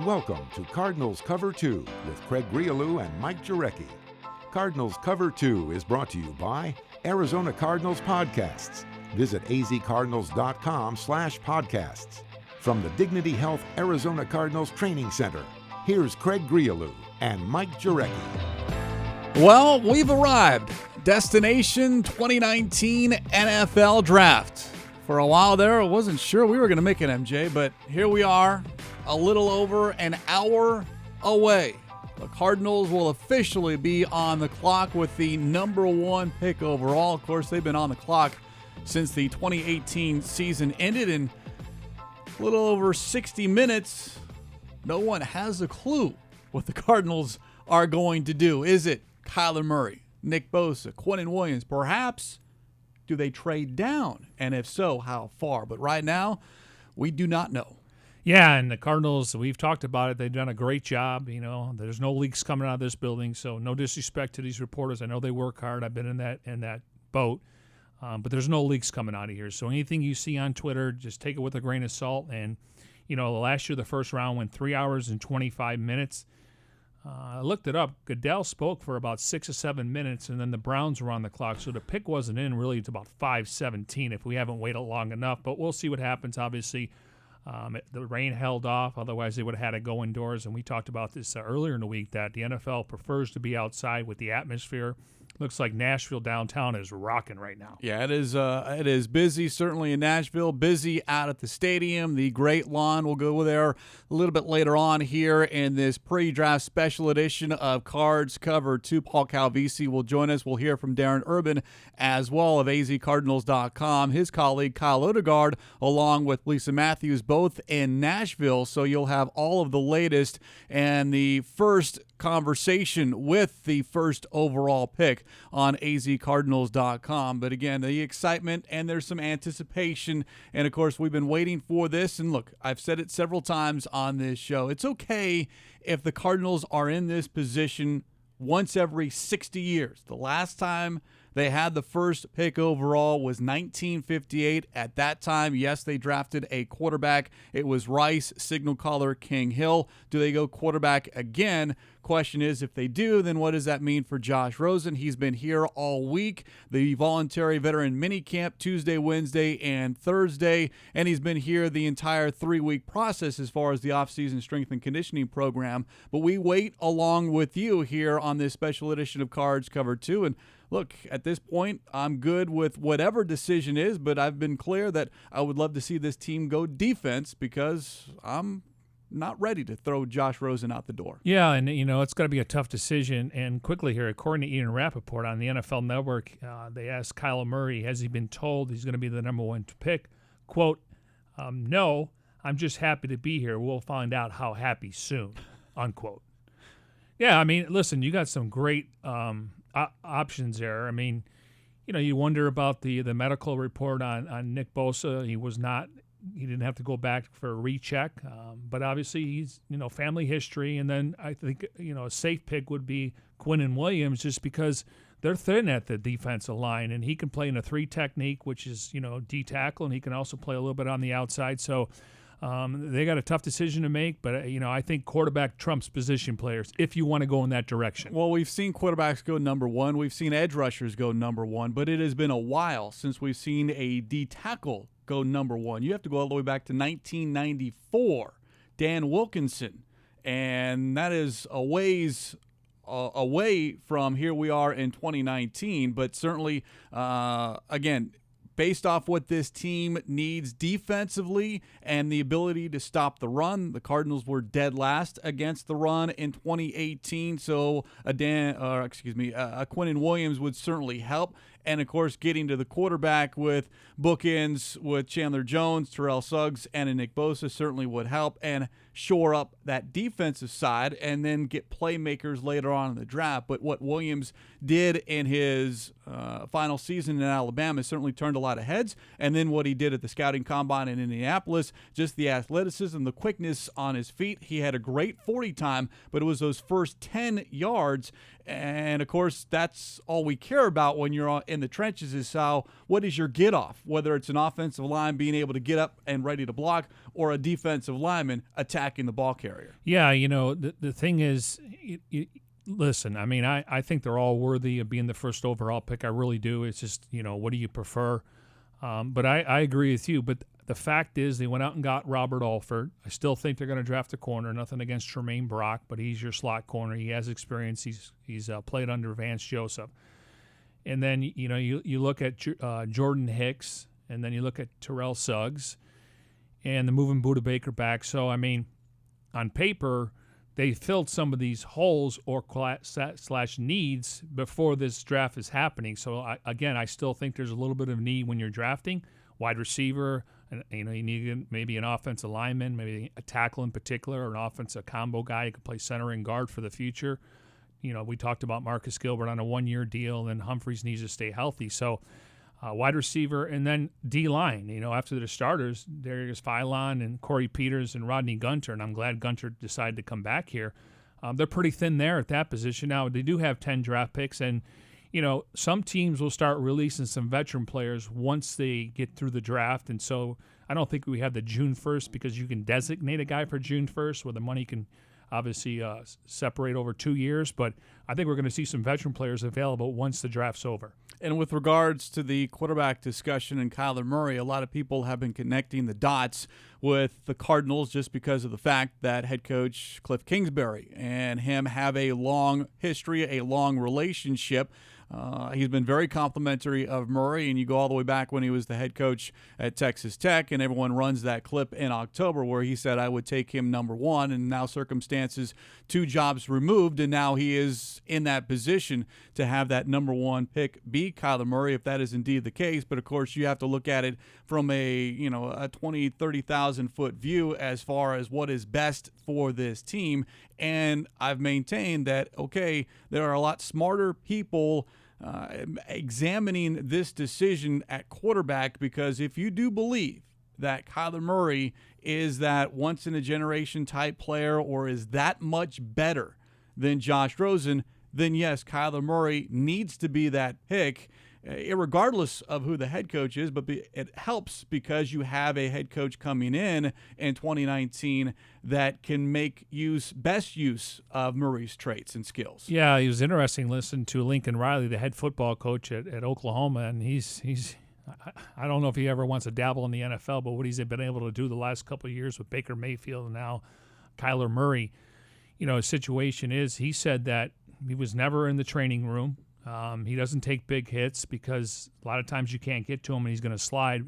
Welcome to Cardinals Cover 2 with Craig Grialou and Mike Jurecki. Cardinals Cover 2 is brought to you by Arizona Cardinals Podcasts. Visit azcardinals.com/podcasts. From the Dignity Health Arizona Cardinals Training Center, here's Craig Grialou and Mike Jurecki. Well, we've arrived. Destination 2019 NFL Draft. For a while there, I wasn't sure we were going to make it, MJ, but here we are, a little over an hour away. The Cardinals will officially be on the clock with the number one pick overall. Of course, they've been on the clock since the 2018 season ended. In a little over 60 minutes, no one has a clue what the Cardinals are going to do. Is it Kyler Murray, Nick Bosa, Quinnen Williams? Perhaps, do they trade down? And if so, how far? But right now, we do not know. Yeah, and the Cardinals, we've talked about it. They've done a great job. You know, there's no leaks coming out of this building, so no disrespect to these reporters. I know they work hard. I've been in that boat, but there's no leaks coming out of here. So anything you see on Twitter, just take it with a grain of salt. And you know, last year the first round went 3 hours and 25 minutes. I looked it up. Goodell spoke for about 6 or 7 minutes, and then the Browns were on the clock. So the pick wasn't in really until about 5:17 if we haven't waited long enough. But we'll see what happens. Obviously, the rain held off. Otherwise, they would have had to go indoors. And we talked about this earlier in the week that the NFL prefers to be outside with the atmosphere. Looks like Nashville downtown is rocking right now. Yeah, it is. It is busy, certainly in Nashville. Busy out at the stadium. The Great Lawn. We'll go there a little bit later on here in this pre-draft special edition of Cards Cover 2. Paul Calvisi will join us. We'll hear from Darren Urban as well of azcardinals.com. His colleague Kyle Odegaard, along with Lisa Matthews, both in Nashville. So you'll have all of the latest and the first conversation with the first overall pick on azcardinals.com. But again, the excitement and there's some anticipation. And of course, we've been waiting for this. And look, I've said it several times on this show. It's okay if the Cardinals are in this position once every 60 years. The last time they had the first pick overall was 1958. At that time, yes, they drafted a quarterback. It was Rice, signal caller King Hill. Do they go quarterback again? Question is, if they do, then what does that mean for Josh Rosen? He's been here all week. The voluntary veteran minicamp Tuesday, Wednesday, and Thursday, and he's been here the entire 3-week process as far as the offseason strength and conditioning program. But we wait along with you here on this special edition of Cards Cover 2. And look, at this point, I'm good with whatever decision is, but I've been clear that I would love to see this team go defense because I'm not ready to throw Josh Rosen out the door. Yeah, and, you know, it's got to be a tough decision. And quickly here, according to Ian Rappaport on the NFL Network, they asked Kyler Murray, has he been told he's going to be the number one pick? Quote, no, I'm just happy to be here. We'll find out how happy soon, unquote. Yeah, I mean, listen, you got some great options there. I mean, you know, you wonder about the medical report on Nick Bosa. He didn't have to go back for a recheck, but obviously he's, you know, family history. And then I think, you know, a safe pick would be Quinnen Williams just because they're thin at the defensive line, and he can play in a 3 technique, which is, you know, D-tackle, and he can also play a little bit on the outside. So they got a tough decision to make, but, you know, I think quarterback trumps position players if you want to go in that direction. Well, we've seen quarterbacks go number one. We've seen edge rushers go number one, but it has been a while since we've seen a D-tackle go number one. You have to go all the way back to 1994, Dan Wilkinson, and that is a ways away from here we are in 2019, but certainly, again, based off what this team needs defensively and the ability to stop the run. The Cardinals were dead last against the run in 2018, so a Quinnen Williams would certainly help. And, of course, getting to the quarterback with bookends with Chandler Jones, Terrell Suggs, and a Nick Bosa certainly would help and shore up that defensive side and then get playmakers later on in the draft. But what Williams did in his final season in Alabama certainly turned a lot of heads. And then what he did at the scouting combine in Indianapolis, just the athleticism, the quickness on his feet. He had a great 40 time, but it was those first 10 yards And, of course, that's all we care about when you're in the trenches is what is your get-off, whether it's an offensive line being able to get up and ready to block or a defensive lineman attacking the ball carrier. Yeah, the thing is, listen, I mean, I think they're all worthy of being the first overall pick. I really do. It's just, what do you prefer? But I agree with you. But the fact is they went out and got Robert Alford. I still think they're going to draft a corner. Nothing against Tremaine Brock, but he's your slot corner. He has experience. He's played under Vance Joseph. And then, you look at Jordan Hicks, and then you look at Terrell Suggs, and the moving Budda Baker back. So, I mean, on paper, they filled some of these holes or / needs before this draft is happening. So, I still think there's a little bit of need when you're drafting. Wide receiver, and you need maybe an offensive lineman, maybe a tackle in particular, or an offensive combo guy who can play center and guard for the future. We talked about Marcus Gilbert on a 1-year deal, and Humphreys needs to stay healthy. So, wide receiver, and then D-line. After the starters, Darius Philon and Corey Peters and Rodney Gunter, and I'm glad Gunter decided to come back here. They're pretty thin there at that position. Now, they do have 10 draft picks, and some teams will start releasing some veteran players once they get through the draft. And so I don't think we have the June 1st because you can designate a guy for June 1st where the money can obviously separate over 2 years. But I think we're going to see some veteran players available once the draft's over. And with regards to the quarterback discussion and Kyler Murray, a lot of people have been connecting the dots with the Cardinals just because of the fact that head coach Cliff Kingsbury and him have a long history, a long relationship. He's been very complimentary of Murray, and you go all the way back when he was the head coach at Texas Tech, and everyone runs that clip in October where he said, I would take him number one, and now circumstances 2 jobs removed, and now he is in that position to have that number 1 pick be Kyler Murray, if that is indeed the case. But, of course, you have to look at it from a 20, 30,000-foot view as far as what is best for this team. And I've maintained that, okay, there are a lot smarter people examining this decision at quarterback, because if you do believe that Kyler Murray is that once-in-a-generation type player or is that much better than Josh Rosen, then yes, Kyler Murray needs to be that pick, irregardless of who the head coach is. But it helps because you have a head coach coming in 2019 that can make best use of Murray's traits and skills. Yeah, it was interesting listening to Lincoln Riley, the head football coach at Oklahoma, and he's I don't know if he ever wants to dabble in the NFL, but what he's been able to do the last couple of years with Baker Mayfield and now Kyler Murray, his situation is, he said that he was never in the training room. He doesn't take big hits because a lot of times you can't get to him and he's going to slide,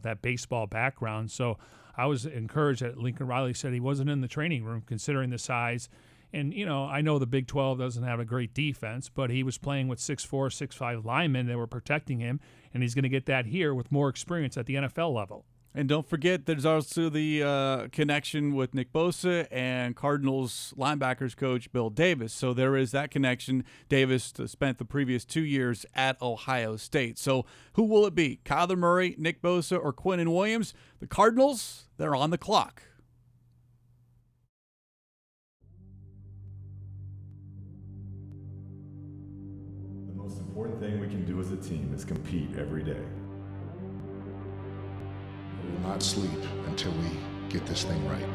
that baseball background. So I was encouraged that Lincoln Riley said he wasn't in the training room considering the size. And, I know the Big 12 doesn't have a great defense, but he was playing with 6'4", 6'5" linemen that were protecting him, and he's going to get that here with more experience at the NFL level. And don't forget, there's also the connection with Nick Bosa and Cardinals linebackers coach Bill Davis. So there is that connection. Davis spent the previous 2 years at Ohio State. So who will it be? Kyler Murray, Nick Bosa, or Quinnen Williams? The Cardinals, they're on the clock. The most important thing we can do as a team is compete every day. We will not sleep until we get this thing right.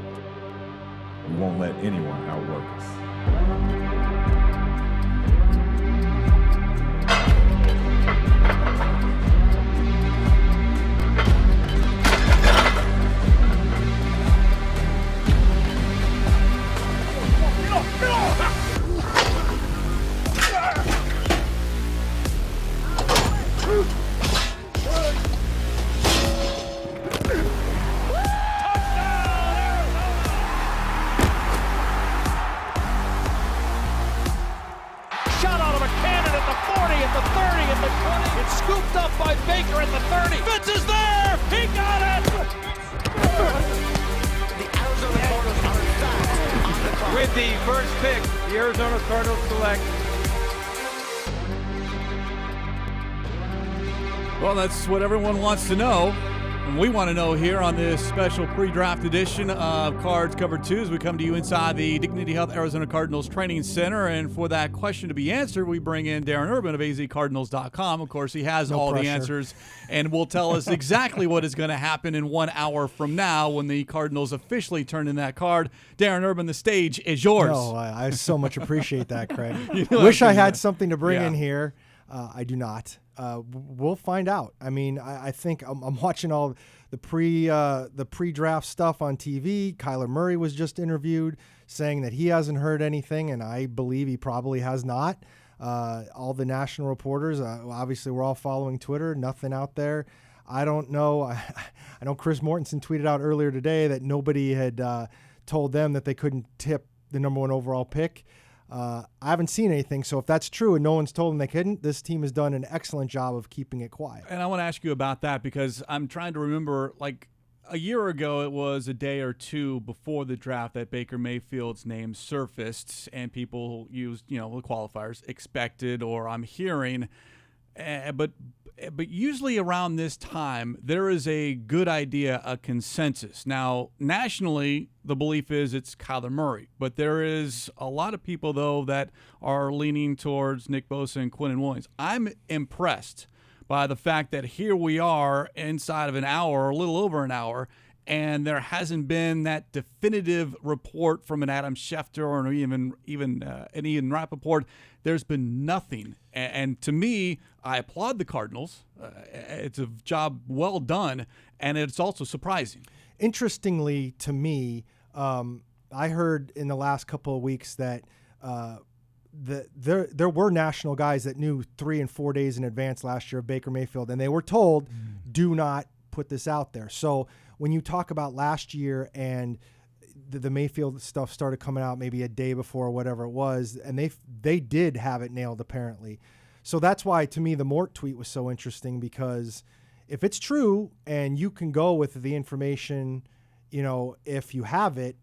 We won't let anyone outwork us. With the first pick, the Arizona Cardinals select. Well, that's what everyone wants to know. We want to know here on this special pre-draft edition of Cards Covered 2 as we come to you inside the Dignity Health Arizona Cardinals Training Center. And for that question to be answered, we bring in Darren Urban of azcardinals.com. Of course, he has all the answers and will tell us exactly what is going to happen in 1 hour from now when the Cardinals officially turn in that card. Darren Urban, the stage is yours. No, I so much appreciate that, Craig. Wish I had something to bring in here. I do not. We'll find out. I mean, I think I'm watching all the pre-draft stuff on TV. Kyler Murray was just interviewed saying that he hasn't heard anything, and I believe he probably has not. All the national reporters, obviously we're all following Twitter, nothing out there. I don't know. I know Chris Mortensen tweeted out earlier today that nobody had told them that they couldn't tip the number 1 overall pick. I haven't seen anything, so if that's true and no one's told them they couldn't, this team has done an excellent job of keeping it quiet. And I want to ask you about that because I'm trying to remember, like a year ago, it was a day or two before the draft that Baker Mayfield's name surfaced and people used, the qualifiers, expected or I'm hearing, but usually around this time, there is a good idea, a consensus. Now, nationally, the belief is it's Kyler Murray, but there is a lot of people, though, that are leaning towards Nick Bosa and Quinnen Williams. I'm impressed by the fact that here we are inside of an hour, or a little over an hour, and there hasn't been that definitive report from an Adam Schefter or even an Ian Rappaport. There's been nothing. And to me, I applaud the Cardinals. It's a job well done, and it's also surprising. Interestingly, to me, I heard in the last couple of weeks that there were national guys that knew 3 and 4 days in advance last year of Baker Mayfield, and they were told, do not put this out there. So when you talk about last year and the Mayfield stuff started coming out maybe a day before or whatever it was, and they did have it nailed apparently. So that's why, to me, the Mort tweet was so interesting, because if it's true and you can go with the information, if you have it,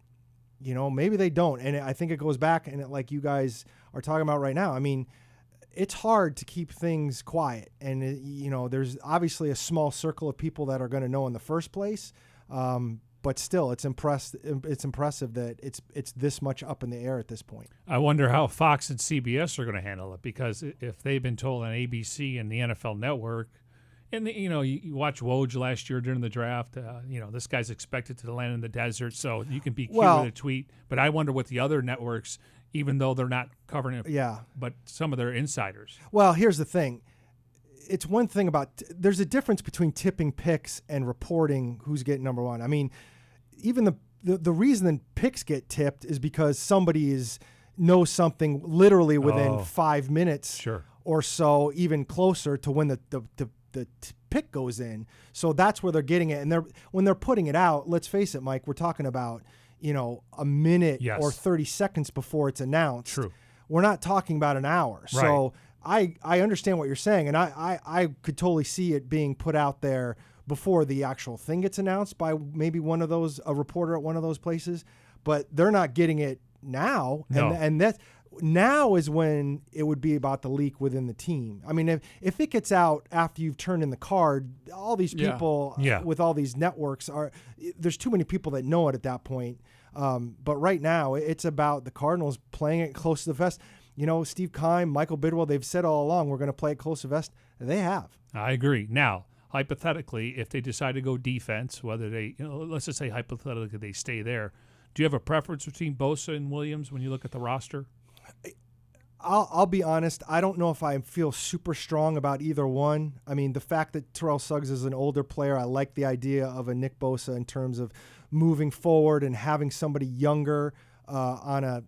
maybe they don't. And I think it goes back, and like you guys are talking about right now, I mean, it's hard to keep things quiet. And, there's obviously a small circle of people that are going to know in the first place. But still, it's impressive that it's this much up in the air at this point. I wonder how Fox and CBS are going to handle it, because if they've been told on ABC and the NFL Network, and you watch Woj last year during the draft, this guy's expected to land in the desert, so you can be cute with a tweet. But I wonder what the other networks, even though they're not covering it, but some of their insiders. Well, here's the thing. It's one thing about there's a difference between tipping picks and reporting who's getting number 1. I mean, even the reason that picks get tipped is because somebody knows something literally within 5 minutes or so, even closer to when the pick goes in. So that's where they're getting it. And when they're putting it out, let's face it, Mike, we're talking about, a minute or 30 seconds before it's announced. True. We're not talking about an hour. Right. So I understand what you're saying, and I could totally see it being put out there before the actual thing gets announced by maybe a reporter at one of those places, but they're not getting it now. No. And that now is when it would be about the leak within the team. I mean, if it gets out after you've turned in the card, all these people with all these networks there's too many people that know it at that point. But right now it's about the Cardinals playing it close to the vest. Steve Keim, Michael Bidwell, they've said all along, we're going to play it close to the vest. They have. I agree. Now, hypothetically, if they decide to go defense, whether they, let's just say hypothetically they stay there, do you have a preference between Bosa and Williams when you look at the roster? I'll be honest. I don't know if I feel super strong about either one. I mean, the fact that Terrell Suggs is an older player, I like the idea of a Nick Bosa in terms of moving forward and having somebody younger on a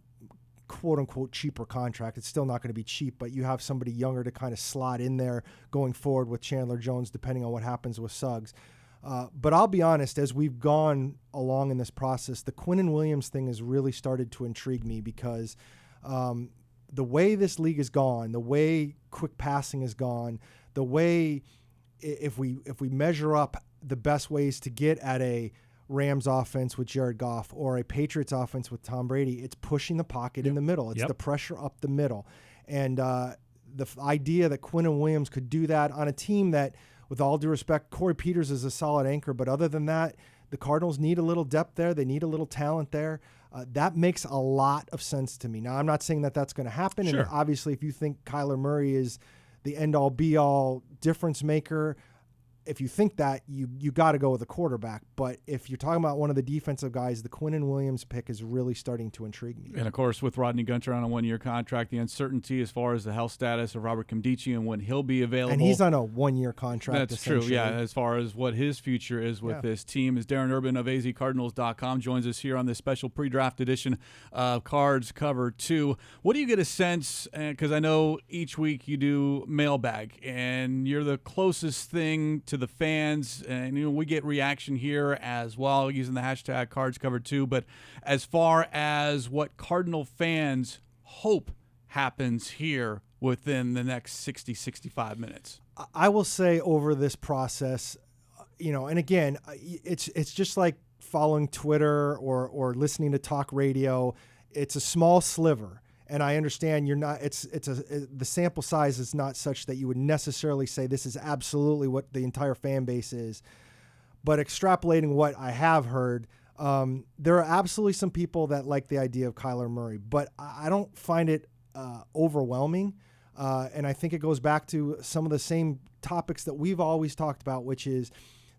quote-unquote cheaper contract. It's still not going to be cheap, but you have somebody younger to kind of slot in there going forward with Chandler Jones, depending on what happens with Suggs. But I'll be honest, as we've gone along in this process, the Quinnen Williams thing has really started to intrigue me, because the way this league has gone, the way quick passing has gone, the way if we measure up the best ways to get at a Rams offense with Jared Goff or a Patriots offense with Tom Brady, it's pushing the pocket in the middle. It's the pressure up the middle. And the idea that Quinnen Williams could do that on a team that with all due respect, Corey Peters is a solid anchor, but other than that, the Cardinals need a little depth there. They need a little talent there. That makes a lot of sense to me. Now, I'm not saying that that's going to happen, Sure. and obviously if you think Kyler Murray is the end-all, be-all difference maker, if you think that, you got to go with a quarterback. But if you're talking about one of the defensive guys, the Quinnen Williams pick is really starting to intrigue me. And, of course, with Rodney Gunter on a one-year contract, the uncertainty as far as the health status of Robert Kimdichie and when he'll be available. And he's on a one-year contract. That's true, yeah, as far as what his future is with this team. As Darren Urban of azcardinals.com joins us here on this special pre-draft edition of Cards Cover 2. What do you get a sense, because I know each week you do mailbag, and you're the closest thing to the fans, and we get reaction here as well using the hashtag CardsCover2. But as far as what Cardinal fans hope happens here within the next 60-65 minutes, I will say over this process, and again, it's just like following Twitter or listening to talk radio. It's a small sliver. And I understand the sample size is not such that you would necessarily say this is absolutely what the entire fan base is. But extrapolating what I have heard, there are absolutely some people that like the idea of Kyler Murray, but I don't find it overwhelming. And I think it goes back to some of the same topics that we've always talked about, which is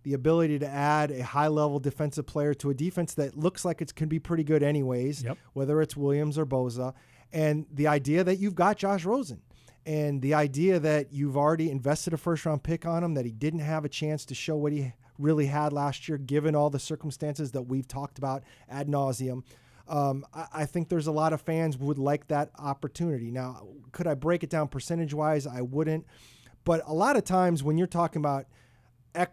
the ability to add a high-level defensive player to a defense that looks like it can be pretty good anyways, whether it's Williams or Bosa. And the idea that you've got Josh Rosen, and the idea that you've already invested a first-round pick on him, that he didn't have a chance to show what he really had last year, given all the circumstances that we've talked about ad nauseum. I think there's a lot of fans who would like that opportunity. Now, could I break it down percentage-wise? I wouldn't. But a lot of times when you're talking about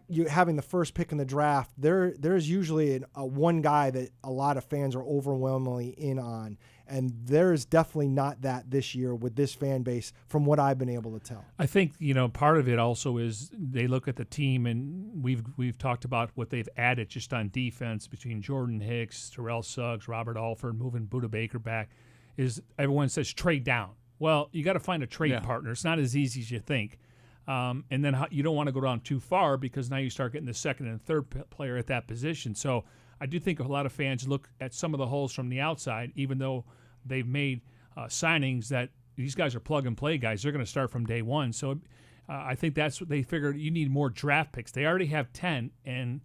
you having the first pick in the draft, there's usually a one guy that a lot of fans are overwhelmingly in on. And there's definitely not that this year with this fan base from what I've been able to tell. I think, part of it also is they look at the team, and we've talked about what they've added just on defense between Jordan Hicks, Terrell Suggs, Robert Alford, moving Budda Baker back, is everyone says trade down. Well, you got to find a trade partner. It's not as easy as you think. And then you don't want to go down too far because now you start getting the second and third player at that position. So I do think a lot of fans look at some of the holes from the outside, even though they've made signings that these guys are plug-and-play guys. They're going to start from day one. So I think that's what they figured. You need more draft picks. They already have 10, and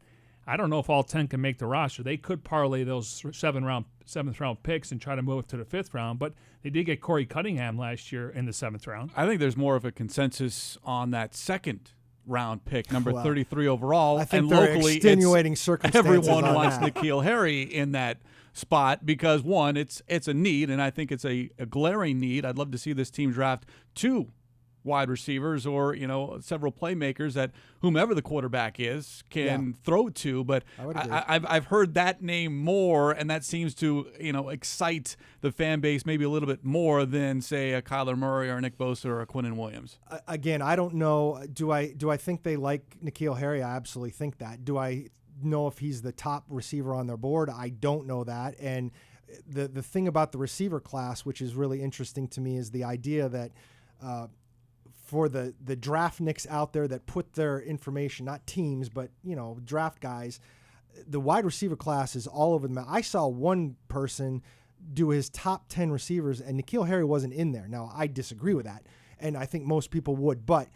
I don't know if all 10 can make the roster. They could parlay those seventh-round picks and try to move to the fifth round, but they did get Corey Cunningham last year in the seventh round. I think there's more of a consensus on that second round pick, number 33 overall. I think and there locally, are extenuating circumstances. Everyone wants that. N'Keal Harry in that spot because, one, it's a need, and I think it's a glaring need. I'd love to see this team draft two wide receivers or several playmakers that whomever the quarterback is can throw to. But I've heard that name more, and that seems to excite the fan base maybe a little bit more than say a Kyler Murray or a Nick Bosa or a Quinnen Williams. Again, I don't know. Do I think they like N'Keal Harry? I absolutely think that. Do I know if he's the top receiver on their board? I don't know that. And the thing about the receiver class, which is really interesting to me, is the idea that for the draftniks out there that put their information, not teams, but draft guys, the wide receiver class is all over the map. I saw one person do his top 10 receivers, and N'Keal Harry wasn't in there. Now, I disagree with that, and I think most people would, but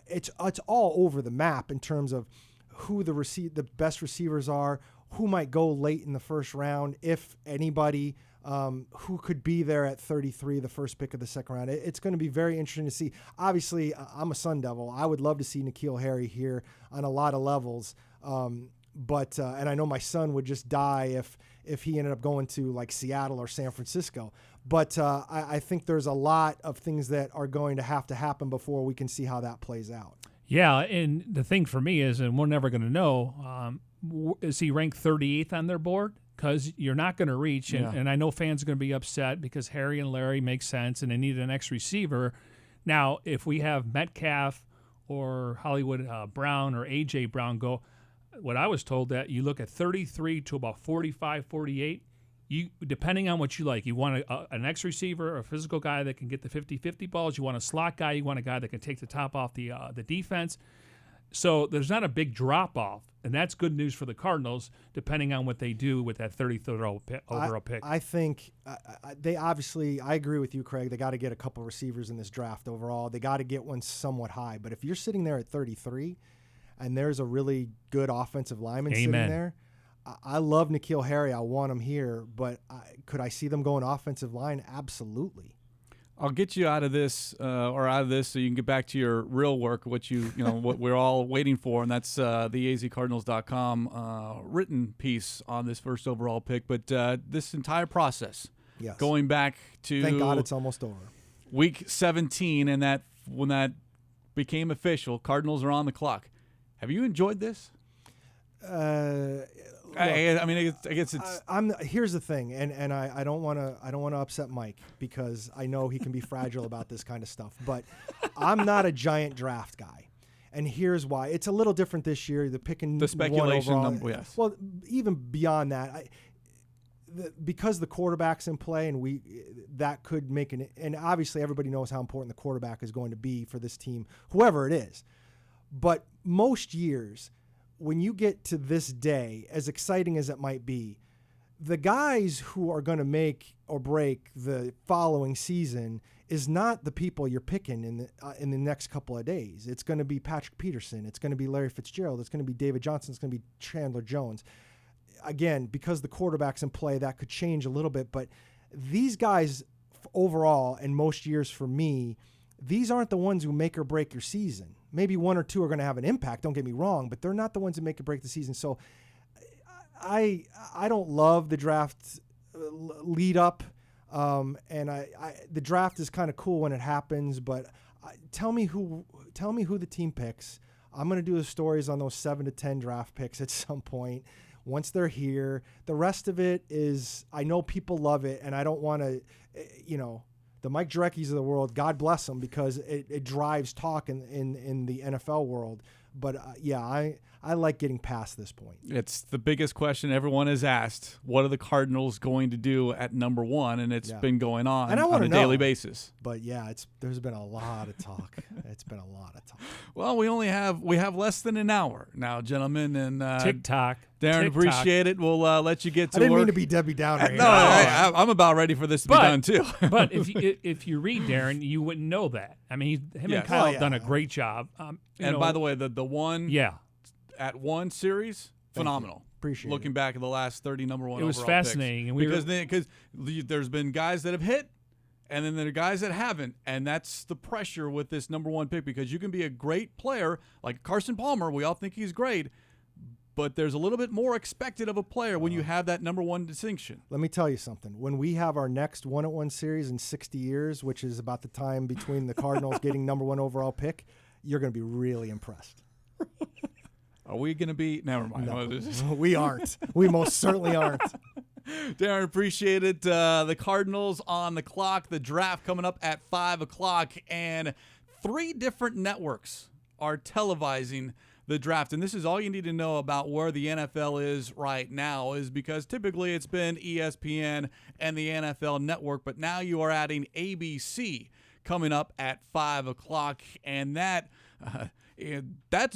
it's all over the map in terms of who the best receivers are, who might go late in the first round, if anybody. Who could be there at 33, the first pick of the second round. It's going to be very interesting to see. Obviously, I'm a Sun Devil. I would love to see N'Keal Harry here on a lot of levels. But I know my son would just die if he ended up going to like Seattle or San Francisco. But I think there's a lot of things that are going to have to happen before we can see how that plays out. Yeah, and the thing for me is, and we're never going to know, is he ranked 38th on their board? Because you're not going to reach, and I know fans are going to be upset because Harry and Larry make sense, and they need an X receiver. Now, if we have Metcalf or Hollywood Brown or A.J. Brown go, what I was told that you look at 33 to about 45, 48, you depending on what you like. You want an X receiver, a physical guy that can get the 50-50 balls. You want a slot guy. You want a guy that can take the top off the defense. So there's not a big drop-off, and that's good news for the Cardinals, depending on what they do with that 33rd overall pick. I think they obviously – I agree with you, Craig. They got to get a couple receivers in this draft overall. They got to get one somewhat high. But if you're sitting there at 33 and there's a really good offensive lineman sitting there, I love N'Keal Harry. I want him here. But could I see them going offensive line? Absolutely. I'll get you out of this so you can get back to your real work, what we're all waiting for, and that's the azcardinals.com written piece on this first overall pick. But this entire process, going back to thank God it's almost over. Week 17, and when that became official, Cardinals are on the clock. Have you enjoyed this? I guess it's. Here's the thing, and I don't want to upset Mike because I know he can be fragile about this kind of stuff. But I'm not a giant draft guy, and here's why. It's a little different this year. The speculation one overall, number, yes. Well, even beyond that, because the quarterback's in play, and that could make and obviously everybody knows how important the quarterback is going to be for this team, whoever it is. But most years, when you get to this day, as exciting as it might be, the guys who are going to make or break the following season is not the people you're picking in the next couple of days. It's going to be Patrick Peterson. It's going to be Larry Fitzgerald. It's going to be David Johnson. It's going to be Chandler Jones. Again, because the quarterback's in play, that could change a little bit. But these guys overall, and most years for me, these aren't the ones who make or break your season. Maybe one or two are going to have an impact, don't get me wrong, but they're not the ones that make or break the season. So I don't love the draft lead up, and the draft is kind of cool when it happens, but tell me who the team picks. I'm going to do the stories on those 7 to 10 draft picks at some point once they're here. The rest of it is, I know people love it, and I don't want to, the Mike Jureckis of the world, God bless them, because it drives talk in the NFL world. But, I like getting past this point. It's the biggest question everyone has asked. What are the Cardinals going to do at number 1? And it's been going on a daily basis. But, there's been a lot of talk. It's been a lot of talk. Well, we have less than an hour now, gentlemen. And TikTok. Darren, appreciate it. We'll let you get to work. I didn't mean to be Debbie Downer. No, I'm about ready for this to be done, too. But if you read Darren, you wouldn't know that. I mean, him and Kyle have done a great job. By the way, the one at 1 series, phenomenal. Appreciate looking it. back at the last 30 number 1 it was overall fascinating. Picks. Because there's been guys that have hit, and then there are guys that haven't, and that's the pressure with this number 1 pick, because you can be a great player like Carson Palmer. We all think he's great, but there's a little bit more expected of a player when you have that number 1 distinction. Let me tell you something. When we have our next 1-1 series in 60 years, which is about the time between the Cardinals getting number 1 overall pick, you're going to be really impressed. Are we going to be? Never mind. No, we aren't. We most certainly aren't. Darren, appreciate it. The Cardinals on the clock. The draft coming up at 5 o'clock, and 3 different networks are televising the draft. And this is all you need to know about where the NFL is right now, is because typically it's been ESPN and the NFL Network, but now you are adding ABC coming up at 5 o'clock, and that's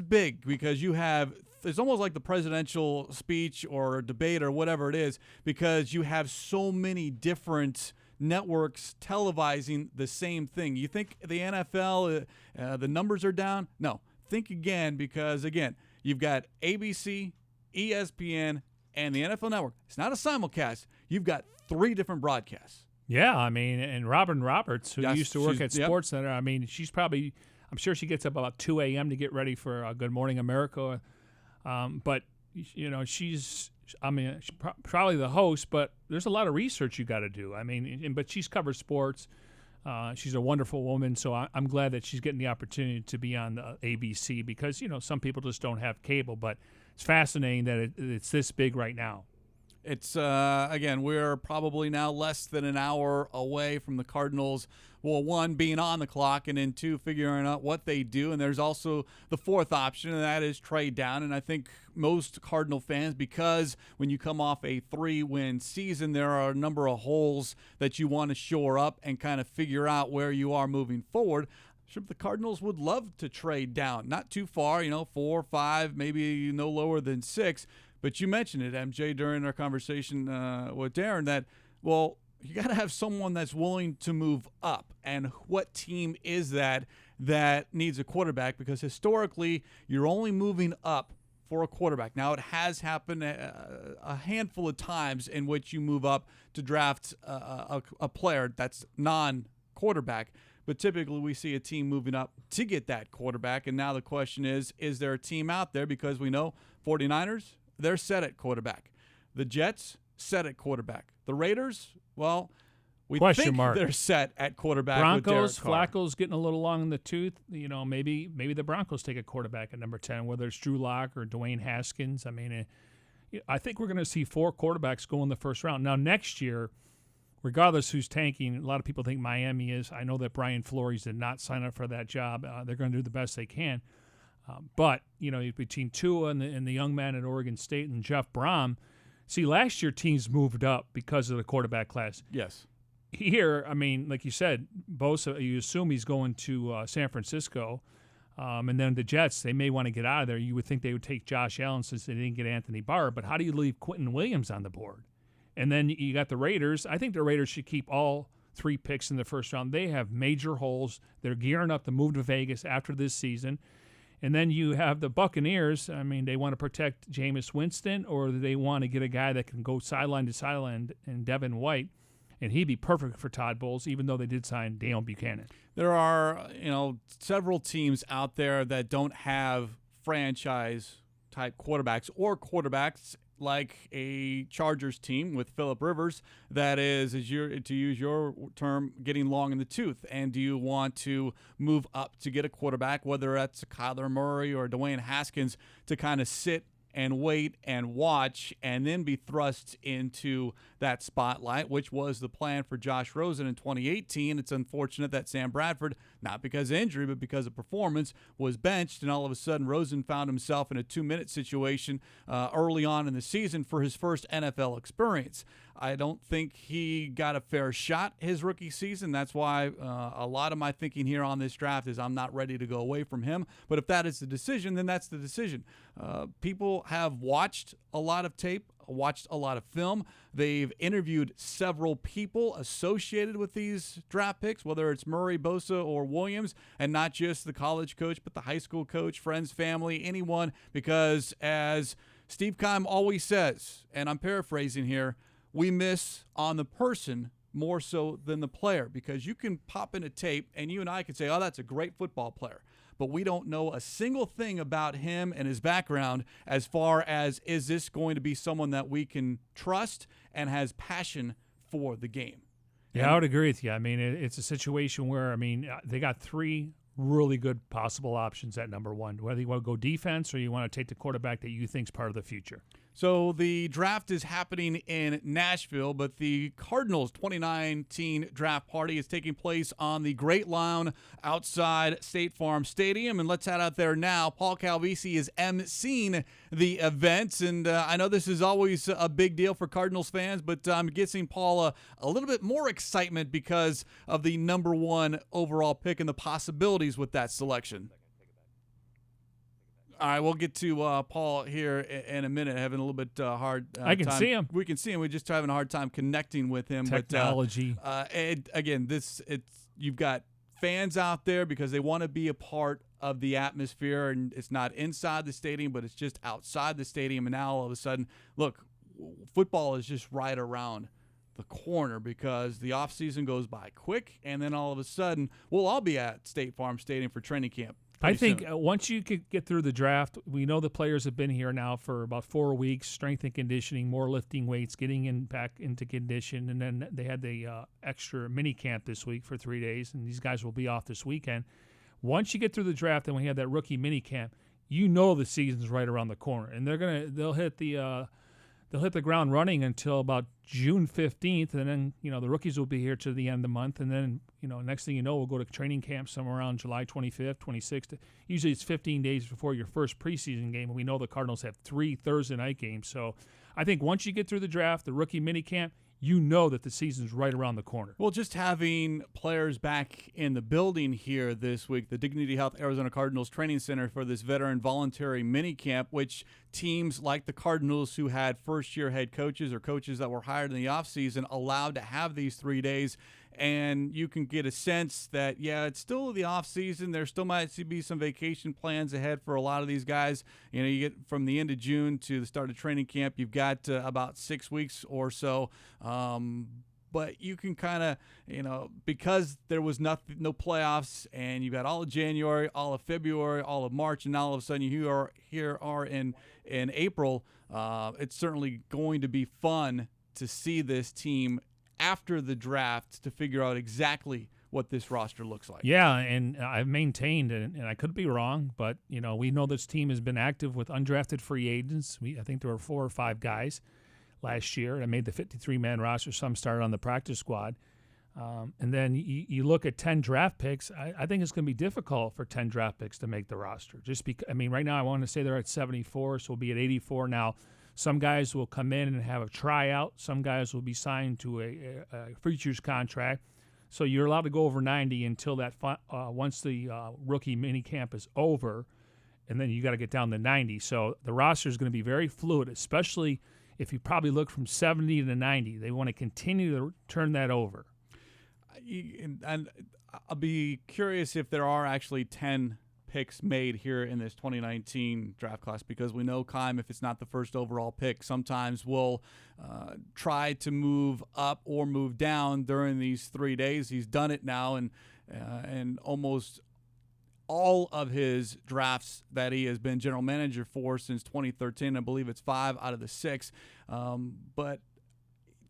big, because it's almost like the presidential speech or debate or whatever it is, because you have so many different networks televising the same thing. You think the NFL, the numbers are down? No. Think again, because, again, you've got ABC, ESPN, and the NFL Network. It's not a simulcast. You've got 3 different broadcasts. Yeah, I mean, and Robin Roberts, who used to work at SportsCenter, I mean, I'm sure she gets up about 2 a.m. to get ready for Good Morning America. But, she's probably the host, but there's a lot of research you got to do. I mean, but she's covered sports. She's a wonderful woman, so I'm glad that she's getting the opportunity to be on the ABC, because, some people just don't have cable. But it's fascinating that it's this big right now. It's, again, we're probably now less than an hour away from the Cardinals, well, 1, being on the clock, and then 2, figuring out what they do. And there's also the 4th option, and that is trade down. And I think most Cardinal fans, because when you come off a 3-win season, there are a number of holes that you want to shore up and kind of figure out where you are moving forward. Sure, the Cardinals would love to trade down, not too far, 4, 5, maybe no lower than 6. But you mentioned it, MJ, during our conversation with Darren, that, well, you got to have someone that's willing to move up. And what team is that needs a quarterback? Because historically, you're only moving up for a quarterback. Now, it has happened a handful of times in which you move up to draft a player that's non-quarterback. But typically we see a team moving up to get that quarterback. And now the question is there a team out there? Because we know 49ers, they're set at quarterback. The Jets, set at quarterback. The Raiders, well, we think they're set at quarterback. Broncos, with Derek Carr. Flacco's getting a little long in the tooth. Maybe the Broncos take a quarterback at number 10, whether it's Drew Lock or Dwayne Haskins. I mean, I think we're going to see 4 quarterbacks go in the first round. Now, next year, regardless who's tanking, a lot of people think Miami is. I know that Brian Flores did not sign up for that job. They're going to do the best they can. But, between Tua and the young man at Oregon State and Jeff Brom, see, last year teams moved up because of the quarterback class. Yes. Here, I mean, like you said, Bosa, you assume he's going to San Francisco. And then the Jets, they may want to get out of there. You would think they would take Josh Allen since they didn't get Anthony Barr. But how do you leave Quentin Williams on the board? And then you got the Raiders. I think the Raiders should keep all 3 picks in the first round. They have major holes. They're gearing up to move to Vegas after this season. And then you have the Buccaneers. I mean, they want to protect Jameis Winston, or they want to get a guy that can go sideline to sideline, and Devin White, and he'd be perfect for Todd Bowles, even though they did sign Dale Buchanan. There are, several teams out there that don't have franchise-type quarterbacks or quarterbacks like a Chargers team with Phillip Rivers that is, to use your term, getting long in the tooth. And do you want to move up to get a quarterback, whether that's a Kyler Murray or Dwayne Haskins, to kind of sit and wait and watch and then be thrust into that spotlight, which was the plan for Josh Rosen in 2018. It's unfortunate that Sam Bradford, not because of injury, but because of performance, was benched, and all of a sudden Rosen found himself in a 2-minute situation early on in the season for his first NFL experience. I don't think he got a fair shot his rookie season. That's why a lot of my thinking here on this draft is I'm not ready to go away from him. But if that is the decision, then that's the decision. People have watched a lot of tape, watched a lot of film. They've interviewed several people associated with these draft picks, whether it's Murray, Bosa, or Williams, and not just the college coach, but the high school coach, friends, family, anyone, because as Steve Keim always says, and I'm paraphrasing here, we miss on the person more so than the player, because you can pop in a tape and you and I can say, oh, that's a great football player. But we don't know a single thing about him and his background as far as, is this going to be someone that we can trust and has passion for the game? Yeah, I would agree with you. I mean, it's a situation where, they got 3 really good possible options at number 1, whether you want to go defense or you want to take the quarterback that you think is part of the future. So the draft is happening in Nashville, but the Cardinals 2019 draft party is taking place on the Great Lawn outside State Farm Stadium. And let's head out there now. Paul Calvisi is emceeing the event. And I know this is always a big deal for Cardinals fans, but I'm guessing, Paul, a little bit more excitement because of the number 1 overall pick and the possibilities with that selection. All right, we'll get to Paul here in a minute. Having a little bit hard I can time. see him. We can see him. We're just having a hard time connecting with him. Technology. But, again, you've got fans out there because they want to be a part of the atmosphere, and it's not inside the stadium, but it's just outside the stadium. And now all of a sudden, look, football is just right around the corner because the offseason goes by quick, and then all of a sudden we'll all be at State Farm Stadium for training camp. I think once you could get through the draft, we know the players have been here now for about 4 weeks, strength and conditioning, more lifting weights, getting back into condition, and then they had the extra mini camp this week for 3 days, and these guys will be off this weekend. Once you get through the draft and we have that rookie mini camp, you know the season's right around the corner, and they'll hit the ground running until about June 15th, and then the rookies will be here to the end of the month, and then next thing you know, we'll go to training camp somewhere around July 25th, 26th. Usually it's 15 days before your first preseason game, and we know the Cardinals have 3 Thursday night games. So I think once you get through the draft, the rookie mini camp, you know that the season's right around the corner. Well, just having players back in the building here this week, the Dignity Health Arizona Cardinals Training Center for this veteran voluntary minicamp, which teams like the Cardinals who had first-year head coaches or coaches that were hired in the offseason allowed to have these 3 days. And you can get a sense that, yeah, it's still the off season. There still might be some vacation plans ahead for a lot of these guys. You know, you get from the end of June to the start of training camp, you've got about 6 weeks or so. But you can kind of, you know, because there was no playoffs, and you've got all of January, all of February, all of March, and now all of a sudden you are in April. It's certainly going to be fun to see this team after the draft to figure out exactly what this roster looks like. Yeah, and I've maintained, and I could be wrong, but you know, we know this team has been active with undrafted free agents. I think there were 4 or 5 guys last year that made the 53-man roster. Some started on the practice squad. And then you look at 10 draft picks. I think it's going to be difficult for 10 draft picks to make the roster. Just because, I mean, right now I want to say they're at 74, so we'll be at 84 now. Some guys will come in and have a tryout. Some guys will be signed to a futures contract. So you're allowed to go over 90 until that once the rookie mini camp is over, and then you got to get down to 90. So the roster is going to be very fluid, especially if you probably look from 70 to 90. They want to continue to turn that over. And I'll be curious if there are actually 10 picks made here in this 2019 draft class, because we know Keim, if it's not the first overall pick, sometimes will try to move up or move down during these 3 days. He's done it now, and almost all of his drafts that he has been general manager for since 2013, I believe it's 5 out of the 6. But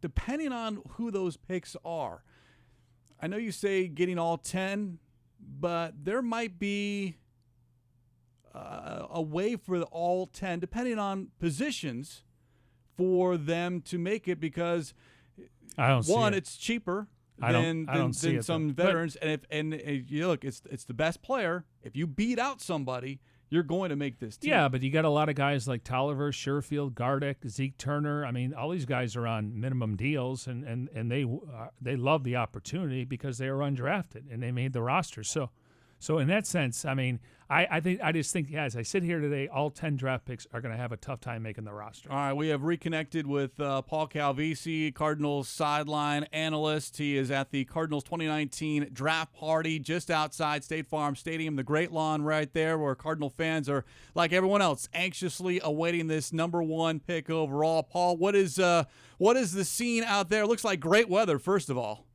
depending on who those picks are, I know you say getting all 10, but there might be a way for all 10, depending on positions, for them to make it, because it's cheaper than some veterans, and if you look, it's the best player. If you beat out somebody, you're going to make this team. Yeah, but you got a lot of guys like Tolliver, Sherfield, Gardick, Zeke Turner. I mean, all these guys are on minimum deals, and they love the opportunity because they were undrafted and they made the roster. So in that sense, I mean, I just think, as I sit here today, all 10 draft picks are going to have a tough time making the roster. All right, we have reconnected with Paul Calvisi, Cardinals sideline analyst. He is at the Cardinals 2019 draft party just outside State Farm Stadium, the Great Lawn right there, where Cardinal fans are, like everyone else, anxiously awaiting this number 1 pick overall. Paul, what is the scene out there? It looks like great weather, first of all.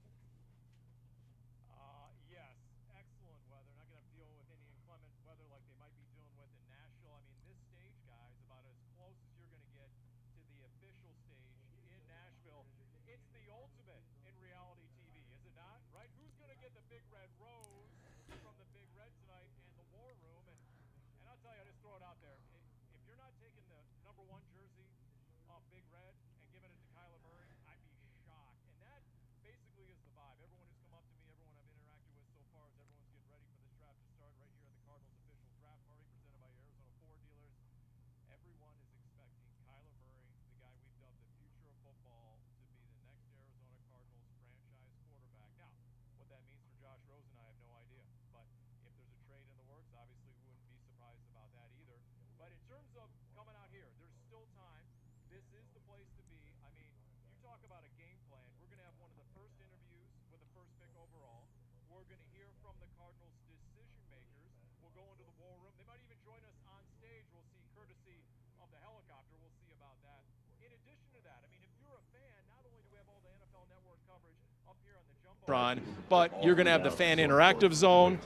But you're going to have the fan interactive zone.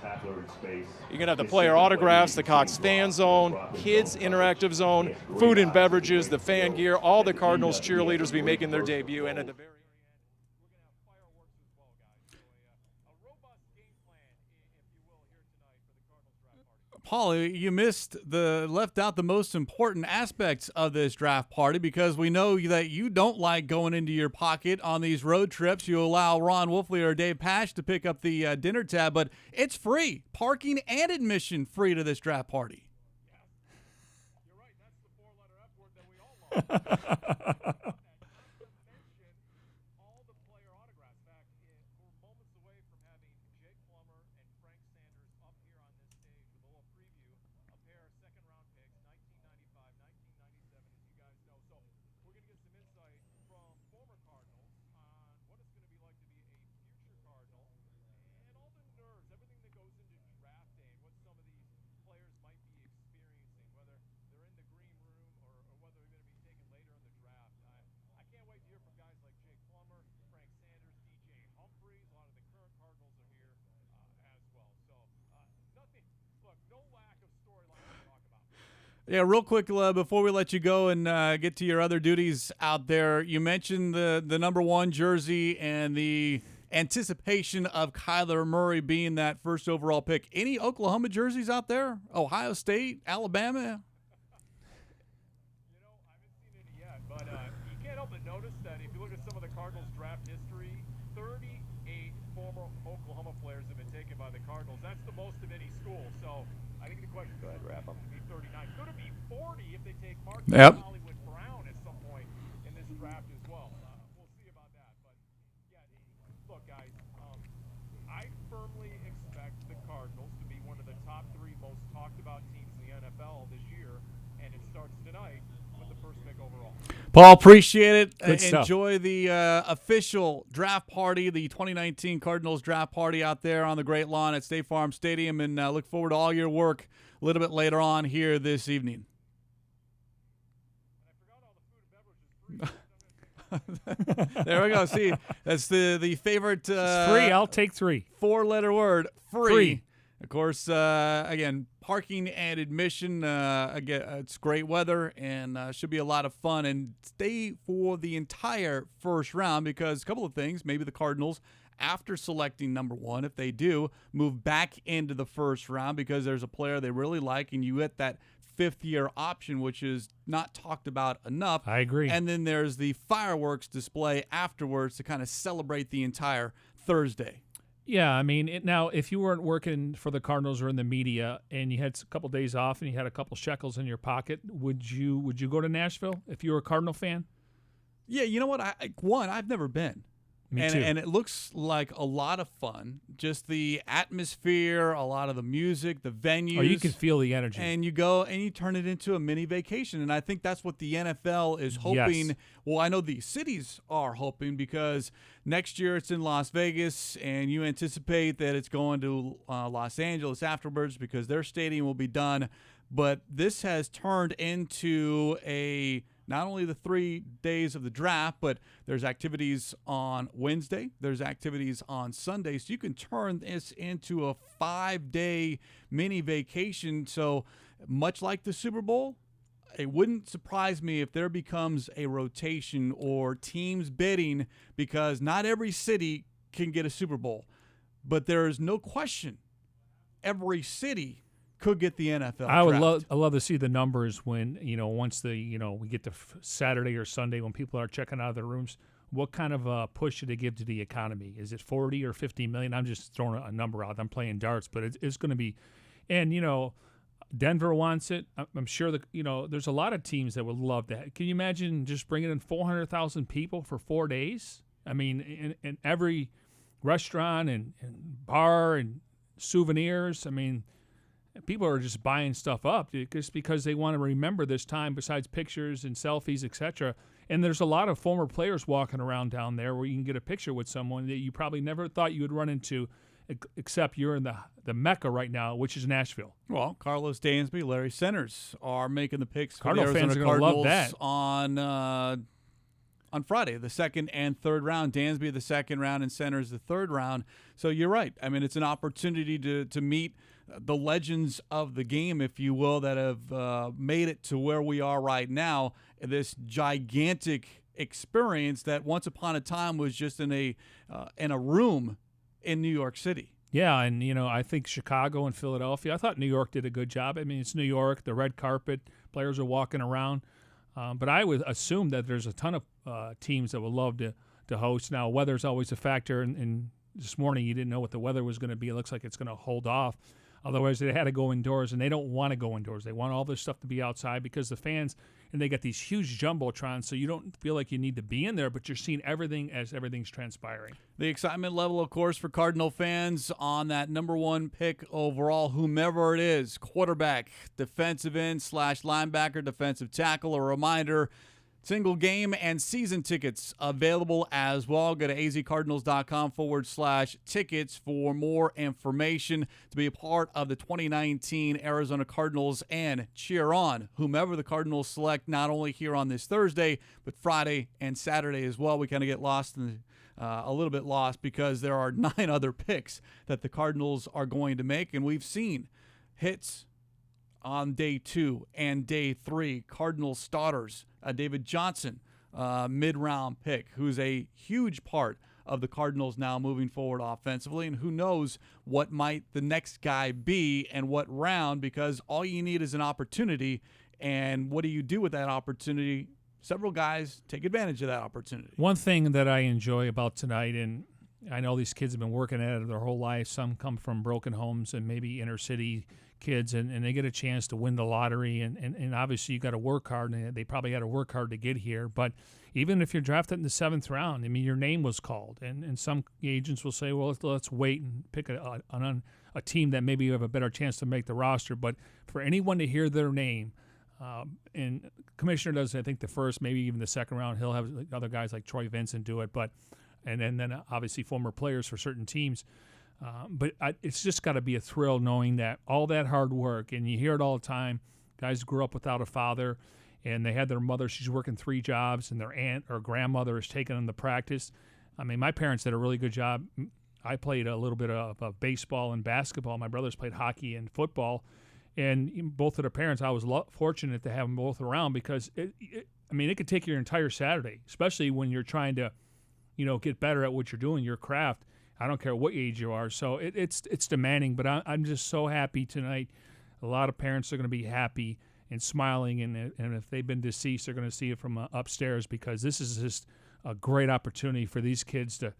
You're going to have the player autographs, the Cox fan zone, kids interactive zone, food and beverages, the fan gear. All the Cardinals cheerleaders will be making their debut, and at the very end, we're going to have fireworks as well, guys. So a robust game plan, if you will, here tonight for the Cardinals draft party. Paul, you left out the most important aspects of this draft party, because we know that you don't like going into your pocket on these road trips. You allow Ron Wolfley or Dave Pasch to pick up the dinner tab, but it's free. Parking and admission free to this draft party. Yeah. You're right. That's the 4-letter F word that we all love. Yeah, real quick before we let you go and get to your other duties out there, you mentioned the number 1 jersey and the anticipation of Kyler Murray being that first overall pick. Any Oklahoma jerseys out there? Ohio State, Alabama? I haven't seen any yet, but you can't help but notice that if you look at some of the Cardinals draft history, 38 former Oklahoma players have been taken by the Cardinals. That's the most of any school. So I think the question is going to be 39. Could it be 40 if they take Marcus Hollywood Brown at some point in this draft as well? We'll see about that. But, yeah, look, guys, I firmly expect the Cardinals to be one of the top 3 most talked about teams in the NFL this year, and it starts tonight with the first pick overall. Paul, appreciate it. Good stuff. Enjoy the official draft party, the 2019 Cardinals draft party out there on the Great Lawn at State Farm Stadium, and look forward to all your work a little bit later on here this evening. There we go. See, that's the favorite. It's free. I'll take 3. 4-letter word, free. Free. Of course, again, parking and admission. Again, it's great weather and should be a lot of fun. And stay for the entire first round because a couple of things. Maybe the Cardinals, after selecting number 1, if they do, move back into the first round because there's a player they really like and you get that 5th-year option, which is not talked about enough. I agree. And then there's the fireworks display afterwards to kind of celebrate the entire Thursday. Yeah, I mean, now if you weren't working for the Cardinals or in the media and you had a couple days off and you had a couple shekels in your pocket, would you go to Nashville if you were a Cardinal fan? Yeah, you know what? I've never been. Me too. And it looks like a lot of fun. Just the atmosphere, a lot of the music, the venues. Oh, you can feel the energy. And you go and you turn it into a mini vacation. And I think that's what the NFL is hoping. Yes. Well, I know the cities are hoping because next year it's in Las Vegas and you anticipate that it's going to Los Angeles afterwards because their stadium will be done. But this has turned into not only the 3 days of the draft, but there's activities on Wednesday. There's activities on Sunday. So you can turn this into a 5-day mini vacation. So much like the Super Bowl, it wouldn't surprise me if there becomes a rotation or teams bidding because not every city can get a Super Bowl. But there is no question every city could get the NFL. I would draft. love to see the numbers when once we get to Saturday or Sunday when people are checking out of their rooms. What kind of push should they give to the economy? Is it 40 or 50 million? I'm just throwing a number out. I'm playing darts, but it's going to be, and Denver wants it. I'm sure that there's a lot of teams that would love that. Can you imagine just bringing in 400,000 people for 4 days? I mean, in every restaurant and bar and souvenirs. I mean. People are just buying stuff up just because they want to remember this time besides pictures and selfies, etc. And there's a lot of former players walking around down there where you can get a picture with someone that you probably never thought you would run into, except you're in the Mecca right now, which is Nashville. Well, Carlos Dansby, Larry Centers are making the picks for Cardinal the Arizona fans are going to love Cardinals that. on Friday, the 2nd and 3rd round. Dansby the 2nd round and Centers the 3rd round. So you're right. I mean, it's an opportunity to meet the legends of the game, if you will, that have made it to where we are right now. This gigantic experience that once upon a time was just in a room in New York City. Yeah, and I think Chicago and Philadelphia. I thought New York did a good job. I mean, it's New York, the red carpet, players are walking around. But I would assume that there's a ton of teams that would love to host. Now, weather's always a factor, and this morning you didn't know what the weather was going to be. It looks like it's going to hold off. Otherwise, they had to go indoors, and they don't want to go indoors. They want all this stuff to be outside because the fans, and they got these huge jumbotrons, so you don't feel like you need to be in there, but you're seeing everything as everything's transpiring. The excitement level, of course, for Cardinal fans on that number 1 pick overall, whomever it is, quarterback, defensive end / linebacker, defensive tackle. A reminder, single game and season tickets available as well. Go to azcardinals.com/tickets for more information to be a part of the 2019 Arizona Cardinals and cheer on whomever the Cardinals select, not only here on this Thursday, but Friday and Saturday as well. We kind of get lost in a little bit lost because there are 9 other picks that the Cardinals are going to make, and we've seen hits on day 2 and day 3. Cardinals starters, David Johnson, mid-round pick, who's a huge part of the Cardinals now moving forward offensively, and who knows what might the next guy be and what round, because all you need is an opportunity, and what do you do with that opportunity? Several guys take advantage of that opportunity. One thing that I enjoy about tonight, and I know these kids have been working at it their whole life. Some come from broken homes and maybe inner city kids, and they get a chance to win the lottery. And obviously you got to work hard, and they probably had to work hard to get here. But even if you're drafted in the 7th round, I mean, your name was called. And some agents will say, well, let's wait and pick a team that maybe you have a better chance to make the roster. But for anyone to hear their name, and Commissioner does, I think, the first, maybe even the 2nd round. He'll have other guys like Troy Vincent do it, but and then obviously former players for certain teams. But it's just got to be a thrill knowing that all that hard work, and you hear it all the time, guys grew up without a father, and they had their mother, she's working 3 jobs, and their aunt or grandmother is taking them to practice. I mean, my parents did a really good job. I played a little bit of baseball and basketball. My brothers played hockey and football. And both of the parents, I was fortunate to have them both around, because, it could take your entire Saturday, especially when you're trying to, get better at what you're doing, your craft. I don't care what age you are. So it's demanding, but I'm just so happy tonight. A lot of parents are going to be happy and smiling, and if they've been deceased, they're going to see it from upstairs, because this is just a great opportunity for these kids to,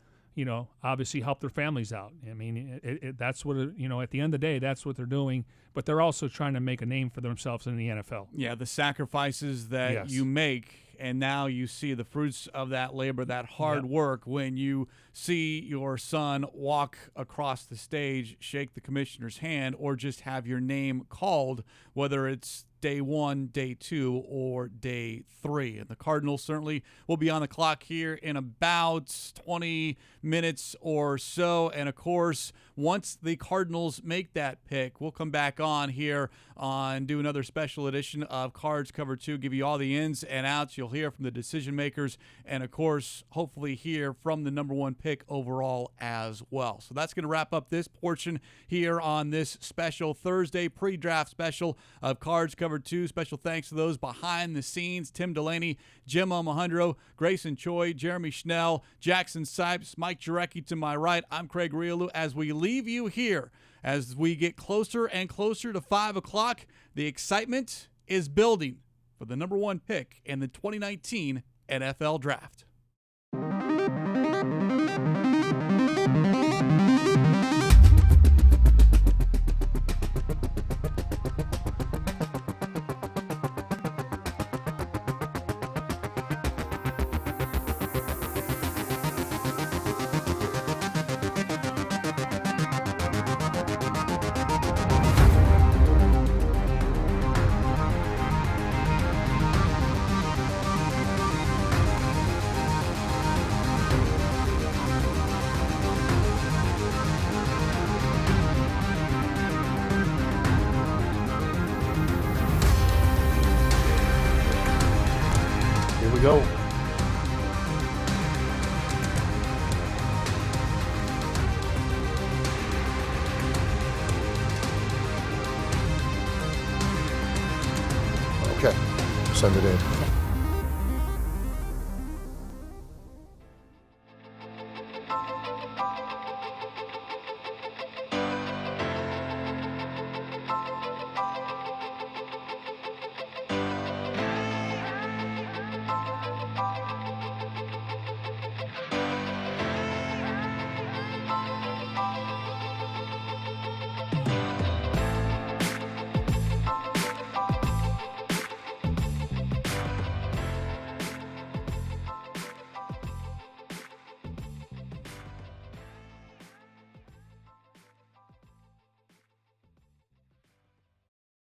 obviously help their families out. I mean, that's what, at the end of the day, that's what they're doing. But they're also trying to make a name for themselves in the NFL. Yeah, the sacrifices that you make, and now you see the fruits of that labor, that hard work, when you see your son walk across the stage, shake the commissioner's hand, or just have your name called, whether it's day 1, day 2, or day 3. And the Cardinals certainly will be on the clock here in about 20 minutes or so. And, of course, once the Cardinals make that pick, we'll come back on here and do another special edition of Cards Cover 2, give you all the ins and outs. You'll hear from the decision makers and, of course, hopefully hear from the number 1 pick overall as well. So that's going to wrap up this portion here on this special Thursday pre-draft special of Cards Cover 2. Special thanks to those behind the scenes: Tim Delaney, Jim Alejandro, Grayson Choi, Jeremy Schnell, Jackson Sipes, Mike Jarecki to my right. I'm Craig Riolu. As we leave you here, as we get closer and closer to 5 o'clock, the excitement is building for the number 1 pick in the 2019 NFL Draft. Go. Okay, send it in.